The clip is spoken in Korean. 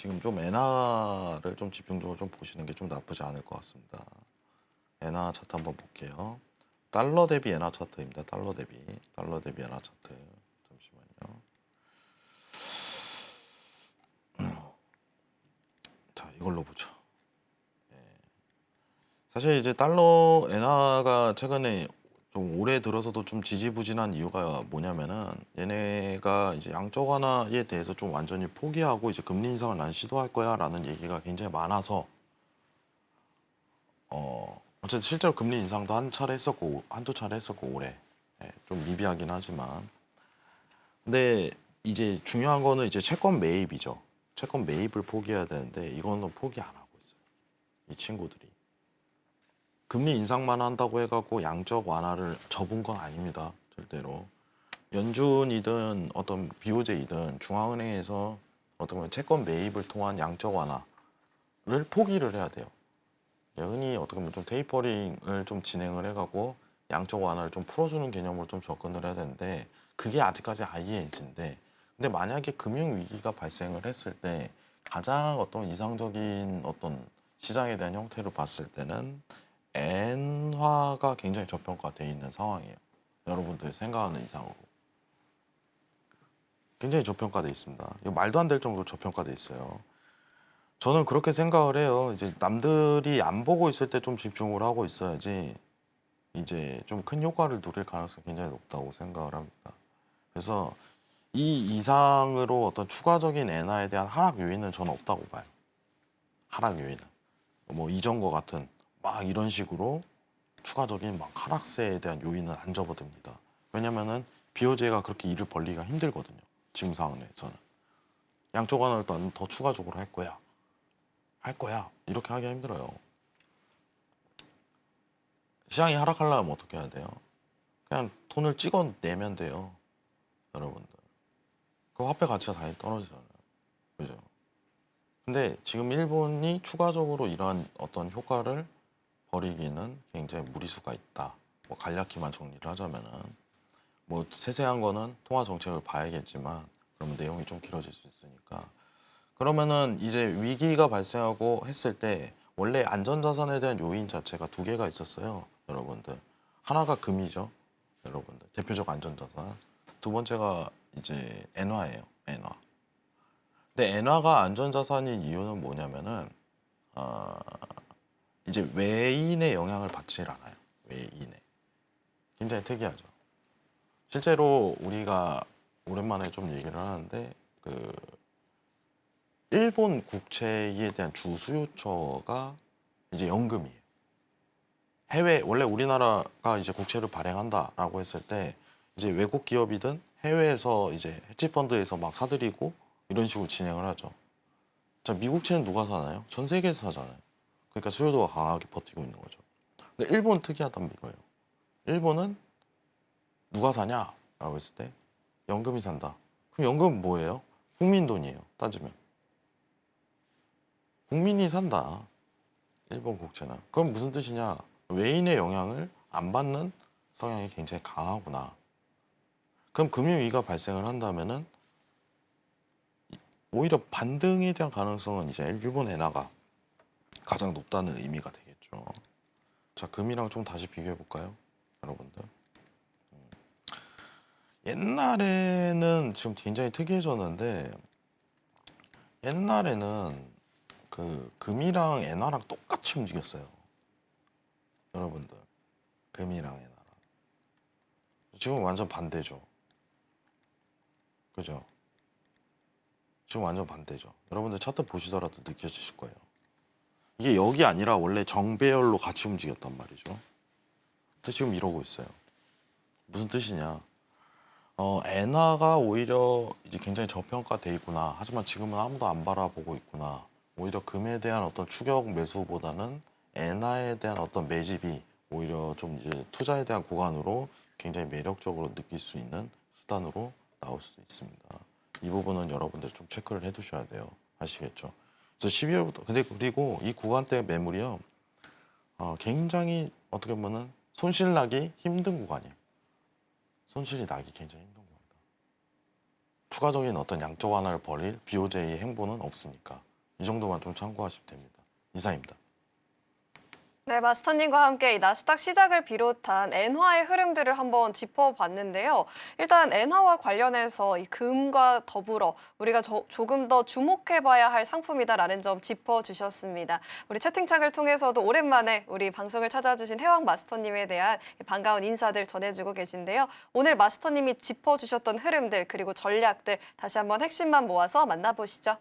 지금 좀 엔화를 좀 집중적으로 좀 보시는 게 좀 나쁘지 않을 것 같습니다. 엔화 차트 한번 볼게요. 달러 대비 엔화 차트입니다. 달러 대비 엔화 차트. 잠시만요. 자, 이걸로 보죠. 사실 이제 달러 엔화가 최근에 좀 올해 들어서도 좀 지지부진한 이유가 뭐냐면은 얘네가 이제 양적 완화에 대해서 좀 완전히 포기하고 이제 금리 인상을 난 시도할 거야라는 얘기가 굉장히 많아서 어쨌든 실제로 금리 인상도 한 차례 했었고 한두 차례 했었고 올해 좀 미비하긴 하지만 근데 이제 중요한 거는 이제 채권 매입이죠. 채권 매입을 포기해야 되는데 이거는 포기 안 하고 있어요. 이 친구들이. 금리 인상만 한다고 해갖고 양적 완화를 접은 건 아닙니다. 절대로. 연준이든 어떤 BOJ이든 중앙은행에서 어떤 보면 채권 매입을 통한 양적 완화를 포기를 해야 돼요. 흔히 어떻게 보면 좀 테이퍼링을 좀 진행을 해가고 양적 완화를 좀 풀어주는 개념으로 좀 접근을 해야 되는데 그게 아직까지 ING인데 근데 만약에 금융 위기가 발생을 했을 때 가장 어떤 이상적인 어떤 시장에 대한 형태로 봤을 때는 엔화가 굉장히 저평가되어 있는 상황이에요. 여러분들 생각하는 이상으로. 굉장히 저평가되어 있습니다. 이거 말도 안 될 정도로 저평가되어 있어요. 저는 그렇게 생각을 해요. 이제 남들이 안 보고 있을 때 좀 집중을 하고 있어야지 이제 좀 큰 효과를 누릴 가능성이 굉장히 높다고 생각을 합니다. 그래서 이 이상으로 어떤 추가적인 엔화에 대한 하락 요인은 저는 없다고 봐요. 하락 요인은. 뭐 이전과 같은 막 이런 식으로 추가적인 막 하락세에 대한 요인은 안 접어듭니다. 왜냐면은 BOJ가 그렇게 일을 벌리기가 힘들거든요. 지금 상황에서는. 양쪽 완화를 더 추가적으로 할 거야. 할 거야. 이렇게 하기가 힘들어요. 시장이 하락하려면 어떻게 해야 돼요? 그냥 돈을 찍어내면 돼요. 여러분들. 그 화폐 가치가 당연히 떨어지잖아요. 그죠? 근데 지금 일본이 추가적으로 이러한 어떤 효과를 벌이기는 굉장히 무리수가 있다. 뭐 간략히만 정리를 하자면은 뭐 세세한 거는 통화 정책을 봐야겠지만 그러면 내용이 좀 길어질 수 있으니까 그러면은 이제 위기가 발생하고 했을 때 원래 안전자산에 대한 요인 자체가 두 개가 있었어요. 여러분들. 하나가 금이죠. 여러분들. 대표적 안전자산. 두 번째가 이제 엔화예요. 엔화. 근데 엔화가 안전자산인 이유는 뭐냐면은 이제 외인의 영향을 받질 않아요. 외인의. 굉장히 특이하죠. 실제로 우리가 오랜만에 좀 얘기를 하는데 그 일본 국채에 대한 주수요처가 이제 연금이에요. 해외 원래 우리나라가 이제 국채를 발행한다라고 했을 때 이제 외국 기업이든 해외에서 이제 헤지펀드에서 막 사들이고 이런 식으로 진행을 하죠. 자, 미국채는 누가 사나요? 전 세계에서 사잖아요. 그러니까 수요도가 강하게 버티고 있는 거죠. 근데 일본 특이하단 이거예요. 일본은 누가 사냐라고 했을 때 연금이 산다. 그럼 연금은 뭐예요? 국민 돈이에요. 따지면. 국민이 산다. 일본 국채는. 그럼 무슨 뜻이냐? 외인의 영향을 안 받는 성향이 굉장히 강하구나. 그럼 금융위기가 발생을 한다면은 오히려 반등에 대한 가능성은 이제 일본 엔화가 가장 높다는 의미가 되겠죠. 자, 금이랑 좀 다시 비교해 볼까요? 여러분들. 옛날에는 지금 굉장히 특이해졌는데 옛날에는 그 금이랑 엔화랑 똑같이 움직였어요. 여러분들. 금이랑 엔화랑. 지금 완전 반대죠. 그죠? 지금 완전 반대죠. 여러분들 차트 보시더라도 느껴지실 거예요. 이게 여기 아니라 원래 정배열로 같이 움직였단 말이죠. 근데 지금 이러고 있어요. 무슨 뜻이냐? 엔화가 오히려 이제 굉장히 저평가돼 있구나. 하지만 지금은 아무도 안 바라보고 있구나. 오히려 금에 대한 어떤 추격 매수보다는 엔화에 대한 어떤 매집이 오히려 좀 이제 투자에 대한 구간으로 굉장히 매력적으로 느낄 수 있는 수단으로 나올 수도 있습니다. 이 부분은 여러분들 좀 체크를 해두셔야 돼요. 아시겠죠? 그래서 12월부터 근데 그리고 이 구간대 매물이요. 굉장히 어떻게 보면은 손실 나기 힘든 구간이에요. 손실이 나기 굉장히 힘든 구간이다. 추가적인 어떤 양적 완화를 벌일 BOJ의 행보는 없으니까. 이 정도만 좀 참고하시면 됩니다. 이상입니다. 네, 마스터님과 함께 이 나스닥 시작을 비롯한 엔화의 흐름들을 한번 짚어봤는데요. 일단 엔화와 관련해서 이 금과 더불어 우리가 조금 더 주목해봐야 할 상품이다라는 점 짚어주셨습니다. 우리 채팅창을 통해서도 오랜만에 우리 방송을 찾아주신 해왕 마스터님에 대한 반가운 인사들 전해주고 계신데요. 오늘 마스터님이 짚어주셨던 흐름들 그리고 전략들 다시 한번 핵심만 모아서 만나보시죠.